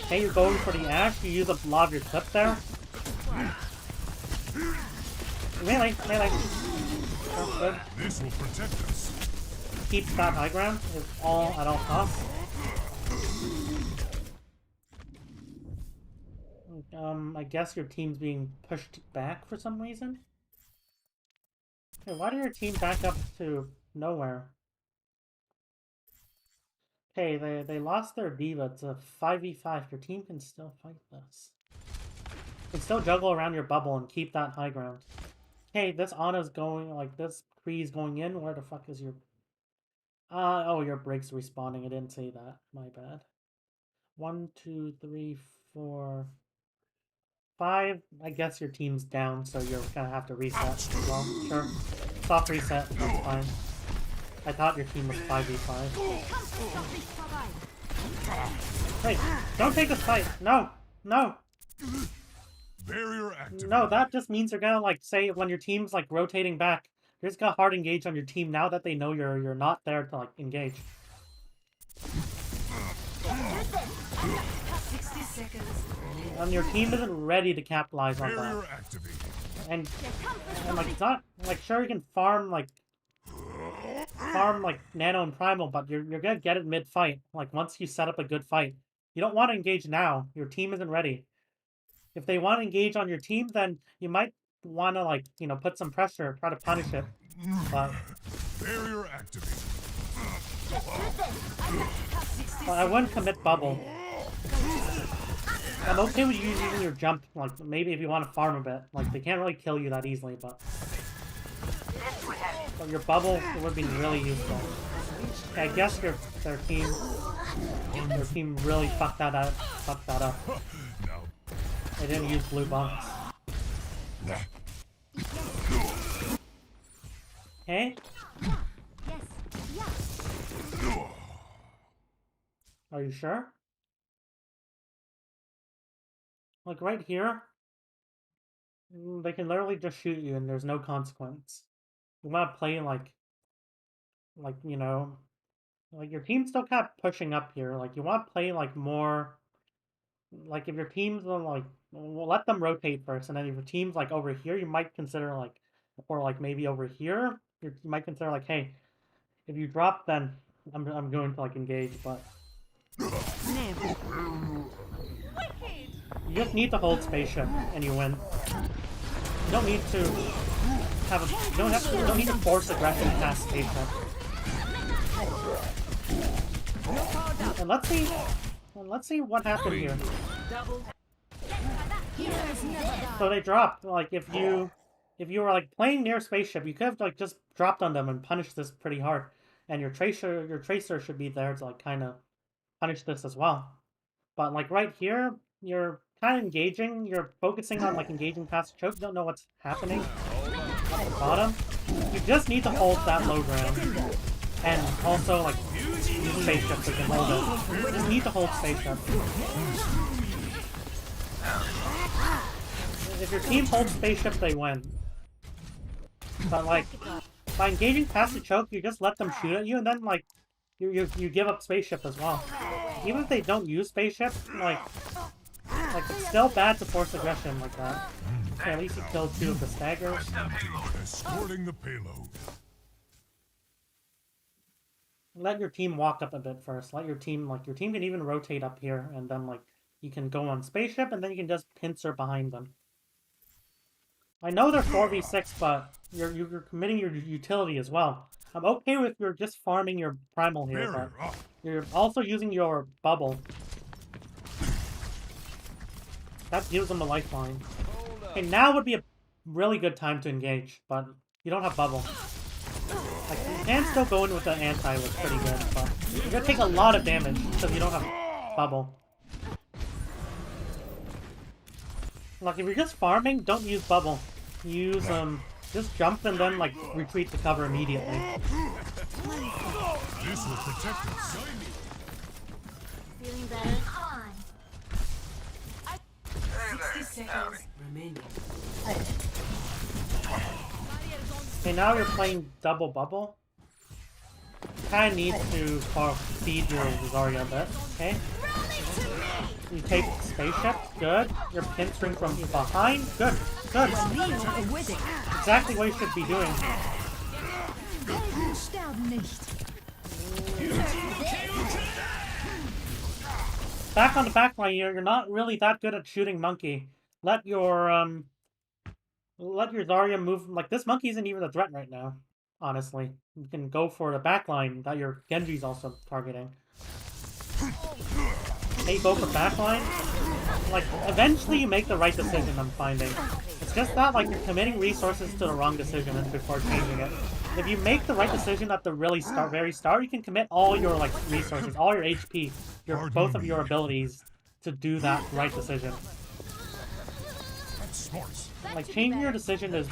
Hey, you're going for the Ashe. You use a lot of your clip there. Melee. Oh, good. This will protect us. Keep that high ground at all costs. I guess your team's being pushed back for some reason. Okay, why did your team back up to nowhere? Okay, they lost their diva. It's a 5v5. Your team can still fight this. You can still juggle around your bubble and keep that high ground. Hey, this Ana's going, like, this Kree's going in. Where the fuck is your... oh, your break's respawning. I didn't say that. My bad. 1, 2, 3, 4, 5. I guess your team's down, so you're gonna have to reset as well. Sure. Soft reset. That's fine. I thought your team was 5v5. Hey, don't take this fight. No. Barrier activated. No, that just means you're gonna like say when your team's like rotating back, you're just gonna hard engage on your team now that they know you're not there to like engage. 60 seconds. And your team isn't ready to capitalize on Barrier that. activated. And like it's not like sure you can farm like Nano and Primal, but you're gonna get it mid fight. Like once you set up a good fight, you don't want to engage now. Your team isn't ready. If they want to engage on your team, then you might want to like put some pressure, try to punish it. But Barrier activated. Well, I wouldn't commit bubble. I'm okay with you using your jump, like, maybe if you want to farm a bit. Like, they can't really kill you that easily, but your bubble would be really useful. Okay, I guess their team really fucked that up. Now, They didn't use blue bunks. Okay? Yes. Yeah. Are you sure? Like right here, they can literally just shoot you and there's no consequence. You want to play like, you know, like your team's still kind of pushing up here. Like you want to play like more, like if your team's like, well, let them rotate first, and then if your team's like over here, you might consider like, or like maybe over here, you might consider like, hey, if you drop, then I'm going to like engage, but Never. you just need to hold spaceship and you win. You don't need to have a, you don't need to force aggression past spaceship. And let's see what happened here. So they dropped. Like if you were like playing near spaceship, you could have like just dropped on them and punished this pretty hard. And your tracer should be there to like kind of punish this as well. But like right here, you're kind of engaging. You're focusing on like engaging past the choke. You don't know what's happening at the bottom. You just need to hold that low ground. And also like use spaceship so you can hold it. You just need to hold spaceship. If your team holds spaceship, they win. But like by engaging past the choke, you just let them shoot at you, and then like you give up spaceship as well. Even if they don't use spaceship, like it's still bad to force aggression like that. Okay, at least you killed 2 of the staggers. escorting the payload. Let your team walk up a bit first. Let your team can even rotate up here, and then like you can go on spaceship, and then you can just pincer behind them. I know they're 4v6, but you're committing your utility as well. I'm okay with you're just farming your primal here, but Barrier up. you're also using your bubble. That gives them a lifeline. Okay, now would be a really good time to engage, but you don't have bubble. Like, you can still go in with the anti, was pretty good, but you're gonna take a lot of damage because you don't have bubble. Like, if you're just farming, don't use bubble. Use, just jump and then, like, retreat to cover immediately. This will protect us. Feeling better? On. 60 seconds remaining. Okay, now you're playing double bubble. You kind of need to feed your Zarya a bit, okay? You take spaceship, good. You're pincering from behind, good, good. Exactly what you should be doing. Sterben nicht. Back on the back line here, you're not really that good at shooting monkey. Let your Zarya move. Like, this monkey isn't even a threat right now, honestly. You can go for the back line that your Genji's also targeting. Hey, go for back line. Like, eventually you make the right decision, I'm finding. It's just that, like, you're committing resources to the wrong decision before changing it. If you make the right decision at the very start, you can commit all your, like, resources, all your HP, both of your abilities to do that right decision. That's smart. Like, changing your decision is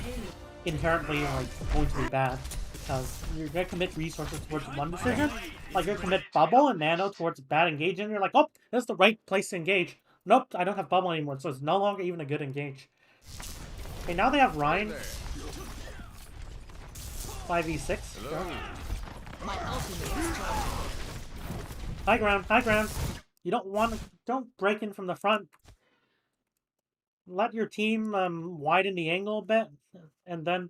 inherently, like, going to be bad. Because you're gonna commit resources towards one decision. Like, you're gonna commit bubble and nano towards bad engage, and you're like, oh, this is the right place to engage. Nope, I don't have bubble anymore, so it's no longer even a good engage. Okay, now they have Ryan. 5v6. Sure. High ground, high ground. You don't break in from the front. Let your team widen the angle a bit, and then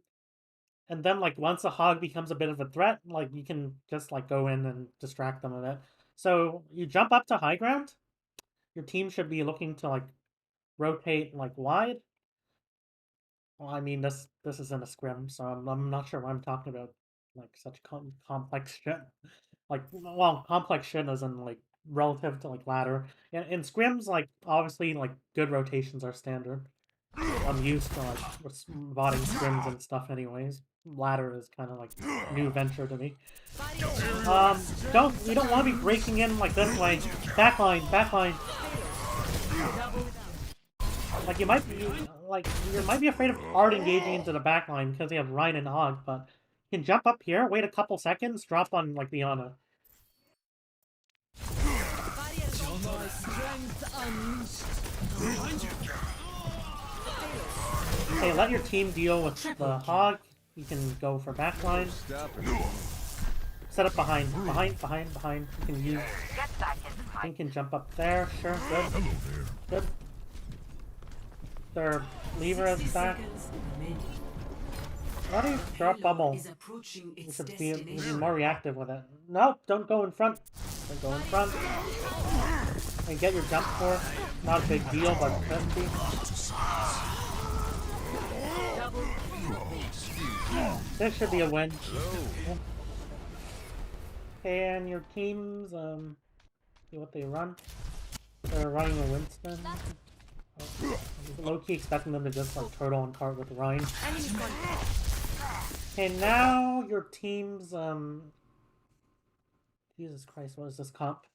like once the hog becomes a bit of a threat, like you can just like go in and distract them a bit. So you jump up to high ground. Your team should be looking to like rotate like wide. Well, I mean this isn't a scrim, so I'm not sure what I'm talking about. like such complex shit. Like, well, complex shit as in like relative to like ladder. In scrims, like obviously like good rotations are standard. I'm used to like botting scrims and stuff anyways. Ladder is kind of like new venture to me. You don't want to be breaking in like this way. Backline. Like you might be afraid of hard engaging into the backline because they have Ryan and Hog, but you can jump up here, wait a couple seconds, drop on like the Ana. Okay, let your team deal with the Hog. You can go for backline. Stop it. Set up behind. You can use. You can jump up there. Sure, good. Hello there. Good. Their lever is back. Seconds remaining. Why do you drop bubble? Is approaching You its should be destination. more reactive with it. Nope, don't go in front. Don't go in front. And get your jump for. Not a big deal, but it could be. This should be a win. And your teams, see what they run. They're running a Winston. Low-key expecting them to just like turtle and cart with Ryan. Okay, now your teams, Jesus Christ, what is this comp?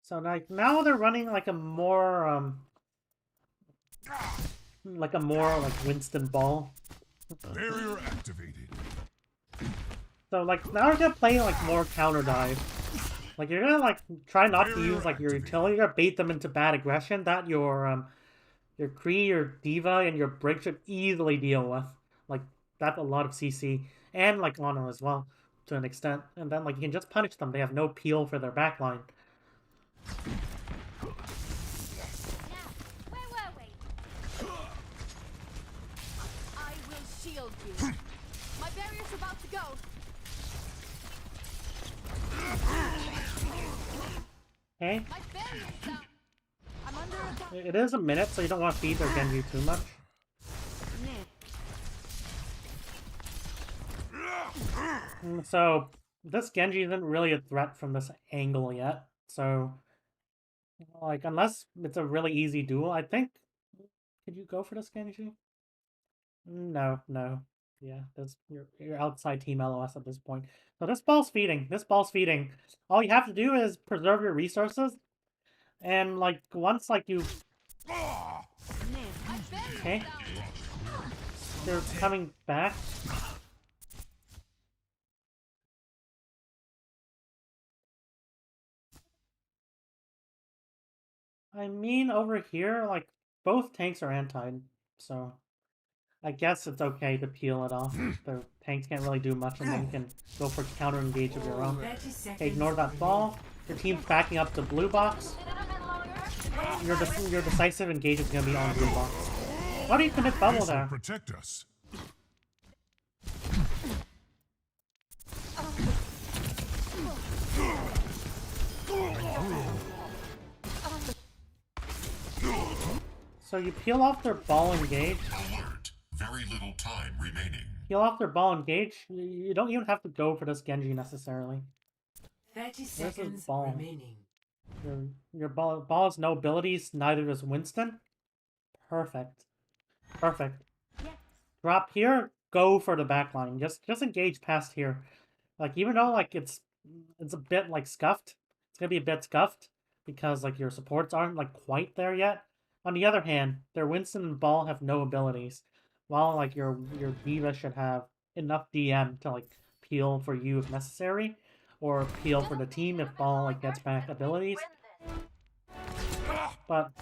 So now they're running like a more, like Winston ball. Barrier activated. So like now you're gonna play like more counter dive. Like you're gonna like try not to use like your utility. You're gonna bait them into bad aggression that your Kree, your Diva, and your Brig should easily deal with. Like that's a lot of CC and like Ana as well to an extent. And then like you can just punish them. They have no peel for their backline. Now, where were we? I will shield you. My barrier's about to go. Okay, My barrier's down. I'm under attack. it is a minute, so you don't want to feed their Genji too much. So this Genji isn't really a threat from this angle yet. So like unless it's a really easy duel, I think. Could you go for this Genji? No. Yeah, that's your outside team LOS at this point. So this ball's feeding. All you have to do is preserve your resources, and like once like you, okay, they're coming back. I mean, over here, like both tanks are anti, so. I guess it's okay to peel it off. The tanks can't really do much, and then you can go for counter engage of your own. 30 seconds. Okay, ignore that ball. Your team's backing up the blue box. Your decisive engage is gonna be on blue box. Why do you commit bubble This will there? protect us. So you peel off their ball engage. Alert. Very little time remaining. Peel off their ball engage. You don't even have to go for this Genji necessarily. 30 is seconds ball? remaining. Your ball has no abilities, neither does Winston. Perfect. Drop here, go for the backline. Just engage past here. Like even though like it's a bit like scuffed, it's gonna be a bit scuffed because like your supports aren't like quite there yet. On the other hand, their Winston and Ball have no abilities, while like your Diva should have enough DM to like peel for you if necessary, or peel for the team if Ball like gets back abilities. But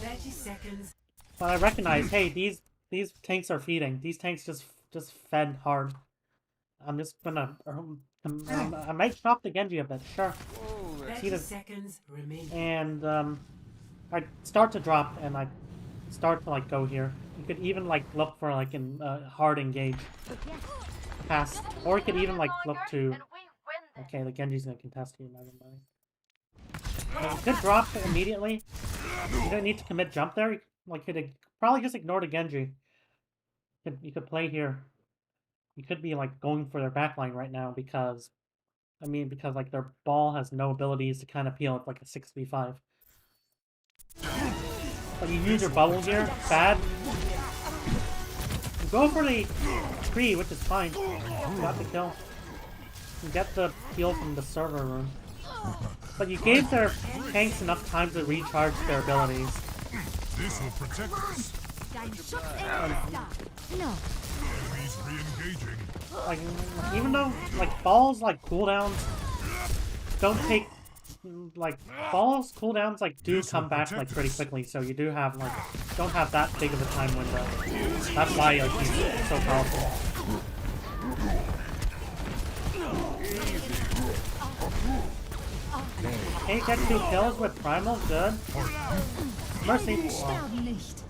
30 seconds. I recognize, hey, these tanks are feeding. These tanks just fed hard. I'm just gonna I might chop the Genji a bit, sure. 30 seconds remaining. And I start to drop and I start to like go here. You could even like look for like an hard engage pass, or you could even like look to. Okay, the Genji's gonna contest you. Never mind. Good drop immediately. You don't need to commit jump there. Like, you could probably just ignore the Genji. You could play here. You could be like going for their backline right now because because like their ball has no abilities to kind of peel at like a 6v5. But you use your bubble here, bad. You go for the tree, which is fine. You got the kill. You get the heal from the server room. But you gave their tanks enough time to recharge their abilities. This will protect us. Dein Schutzengel ist da. No. Enemies re-engaging. Like, even though, like, balls, like, cooldowns don't take, like, balls cooldowns, like, do come back, like, pretty quickly, so you do have, like, don't have that big of a time window. That's why your team's so powerful. Hey, get 2 kills with Primal, good. Mercy. Wow. Sterben nicht.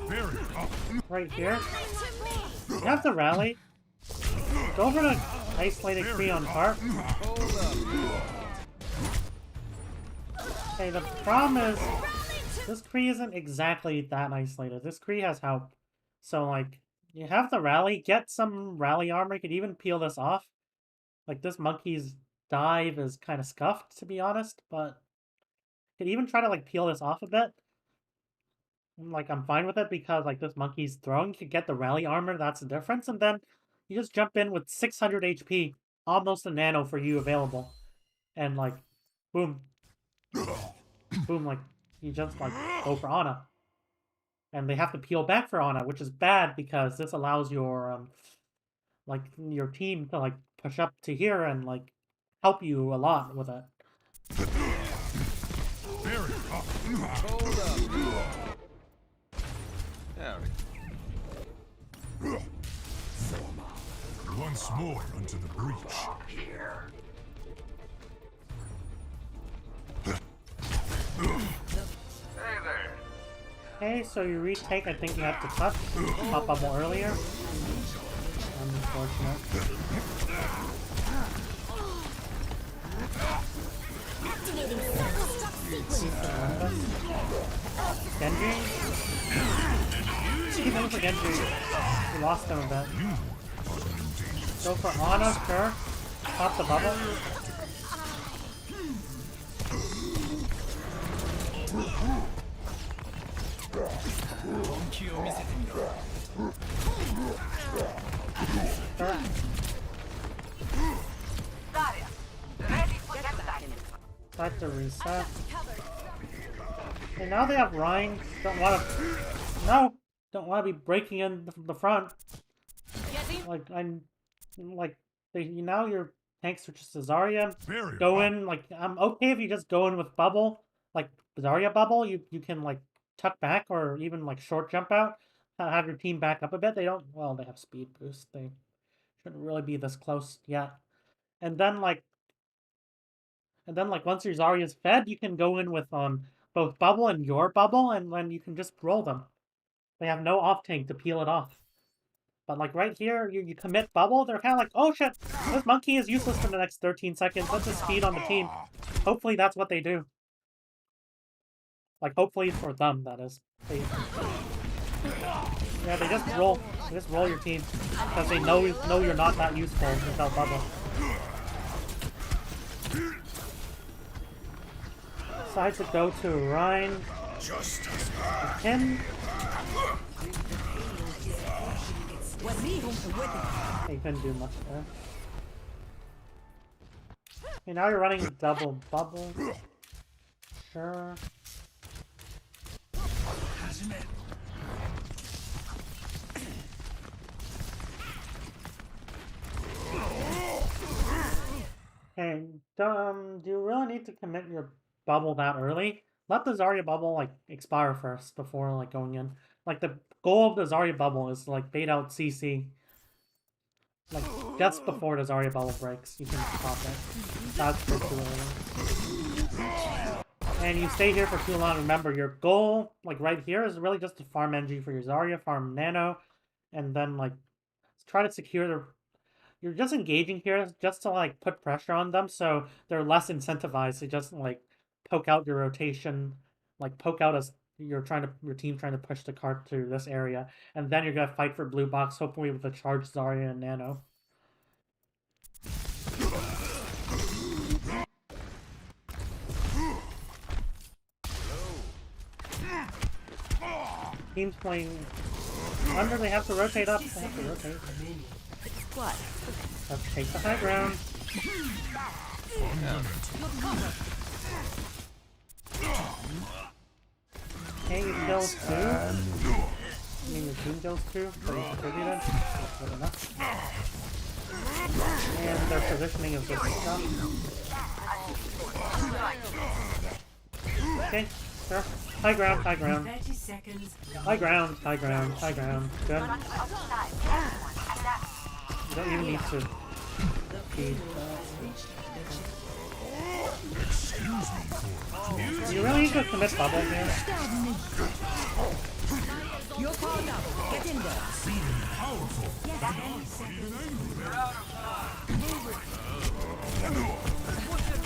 Barrier up. Right here. You have to rally. Go for the isolated tree on part. Okay, the problem is this tree isn't exactly that isolated. This tree has help. So like you have the rally, get some rally armor, you could even peel this off. Like this monkey's dive is kind of scuffed, to be honest, but you could even try to like peel this off a bit. Like, I'm fine with it because, like, this monkey's throwing. You could get the rally armor, that's the difference. And then you just jump in with 600 HP, almost a nano for you available. And, like, boom. Boom, like, you just, like, go for Ana. And they have to peel back for Ana, which is bad because this allows your, like, your team to, like, push up to here and, like, help you a lot with it. Barrier up. Hold up. Howdy. Once more unto the breach. Okay, so you retake, I think you have to touch. Pop bubble earlier. Unfortunate. Activating circle struck sequence. Genji? Keep going for Genji. We lost him a bit. Go for Ana, sure. Pop the bubble. Sure. Start to reset. Okay, now they have Rhine. Don't want to. No! Don't want to be breaking in the front. Like, now your tanks are just a Zarya. Go in, like, I'm okay if you just go in with bubble. Like, Zarya bubble, you can, like, tuck back or even, like, short jump out. Have your team back up a bit. They don't, well, they have speed boost. They shouldn't really be this close yet. And then, like, once your Zarya's fed, you can go in with, both bubble and your bubble, and then you can just roll them. They have no off tank to peel it off. But like right here, you commit bubble, they're kind of like, oh shit, this monkey is useless for the next 13 seconds. Let's just speed on the team. Hopefully that's what they do. Like hopefully for them, that is. Yeah, they just roll. They just roll your team because they know you're not that useful without bubble. Decide to go to Rhine. Him. He couldn't do much there. Okay, now you're running double bubble. Sure. Okay, do you really need to commit your bubble that early? Let the Zarya bubble, like, expire first before, like, going in. Like, the goal of the Zarya bubble is to, like, bait out CC. Like, just before the Zarya bubble breaks, you can pop it. That's for too early. And you stay here for too long. Remember, your goal, like, right here is really just to farm NG for your Zarya, farm Nano, and then, like, try to secure their... You're just engaging here just to, like, put pressure on them so they're less incentivized to just, like, poke out your rotation, like, poke out as your team trying to push the cart to this area, and then you're gonna fight for blue box, hopefully with a charged Zarya and Nano. Teams playing under, they have to rotate up. They have to rotate. What? Let's take the high ground. Okay, you kills two. I mean, your team kills two, but you contributed. That's good enough. And their positioning is just stuff. Okay, sure. High ground, high ground. 30 seconds. High ground, high ground, high ground. Good. You don't even need to feed. You really need to commit bubble here. You're called up. Get in there.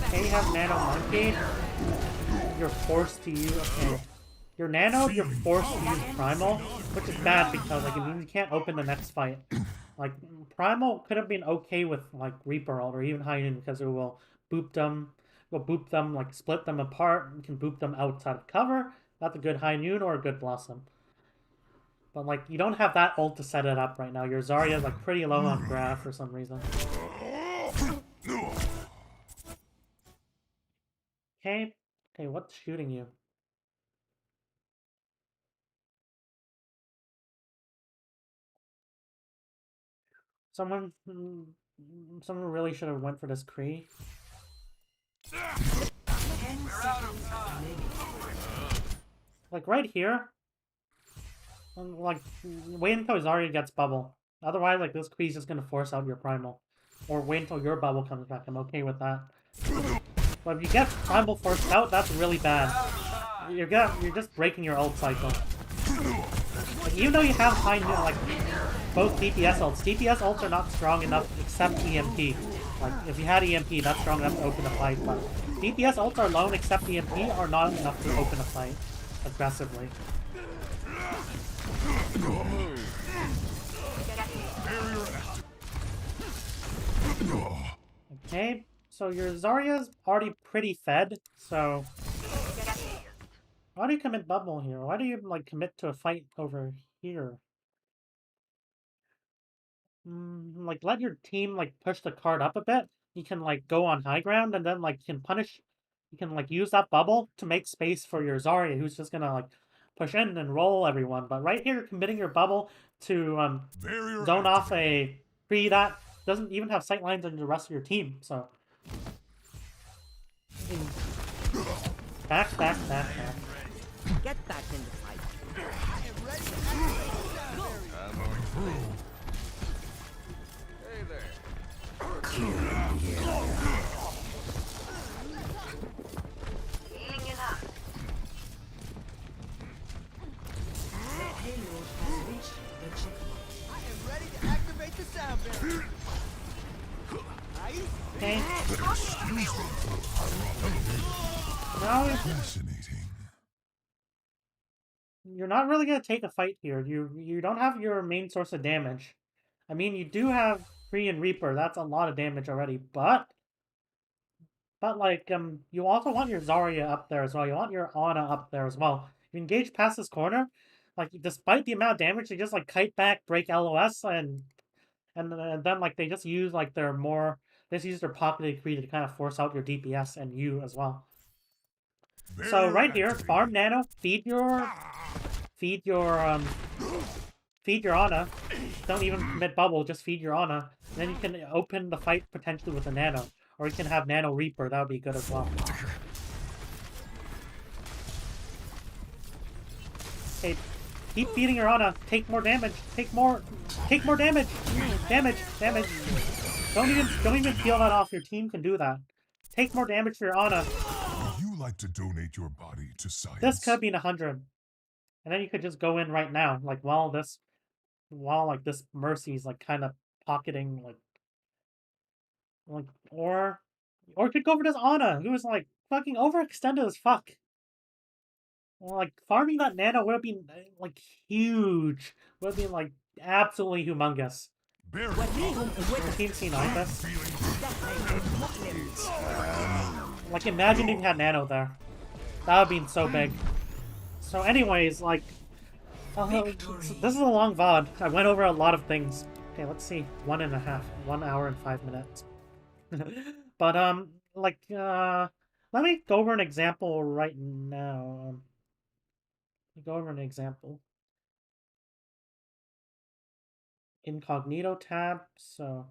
Okay, you have Nano Monkey. You're forced to use. Okay. Your Nano, you're forced to use Primal, which is bad because like it means you can't open the next fight. Like Primal could have been okay with like Reaper ult or even High Noon because it will boop them, like split them apart. You can boop them outside of cover. That's a good High Noon or a good Blossom. But like you don't have that ult to set it up right now. Your Zarya is like pretty low on graph for some reason. Okay. Okay, what's shooting you? Someone really should have went for this Kree. 10 seconds remaining. Like right here. Like wait until Zarya gets bubble. Otherwise, like this Kree's just gonna force out your primal. Or wait until your bubble comes back. I'm okay with that. But if you get primal forced out, that's really bad. You're just breaking your ult cycle. Like, even though you have high like both DPS ults are not strong enough except EMP. Like if you had EMP, that's strong enough to open a fight, but DPS ults are alone except EMP are not enough to open a fight aggressively. Okay, so your Zarya's already pretty fed, so why do you commit bubble here? Why do you like commit to a fight over here? Like let your team like push the card up a bit. You can like go on high ground and then like you can like use that bubble to make space for your Zarya who's just gonna like push in and roll everyone. But right here you're committing your bubble to zone off a Kree that doesn't even have sight lines on the rest of your team, so back. Get back in the fight. Hey there. The payload has reached the checkpoint. I am ready to activate the sound barrier. Nice. Okay. Excuse me for Now fascinating. you're not really gonna take a fight here. You don't have your main source of damage. I mean, you do have Kree and Reaper. That's a lot of damage already, but like you also want your Zarya up there as well. You want your Ana up there as well. If you engage past this corner, like despite the amount of damage, they just like kite back, break LOS, and then like they just use like they just use their pocketed Kree to kind of force out your DPS and you as well. So right here, farm Nano, feed your Ana. Don't even commit bubble, just feed your Ana. Then you can open the fight potentially with a Nano. Or you can have Nano Reaper, that would be good as well. Okay, keep feeding your Ana. Take more damage. Take more damage. Damage. Don't even peel that off. Your team can do that. Take more damage for your Ana. Would you like to donate your body to science? This could be 100. And then you could just go in right now, like while this Mercy's like kind of pocketing or you could go for this Ana, who is like fucking overextended as fuck. Like, farming that nano would have been, like, huge. Would have been, like, absolutely humongous. Bear Your team seen like this? feeling. Like, imagine if you had nano there. That would have been so big. So anyways, like, this is a long VOD. I went over a lot of things. Okay, let's see. 1.5. 1 hour and 5 minutes. But, like, let me go over an example right now. Go over an example. Incognito tab, so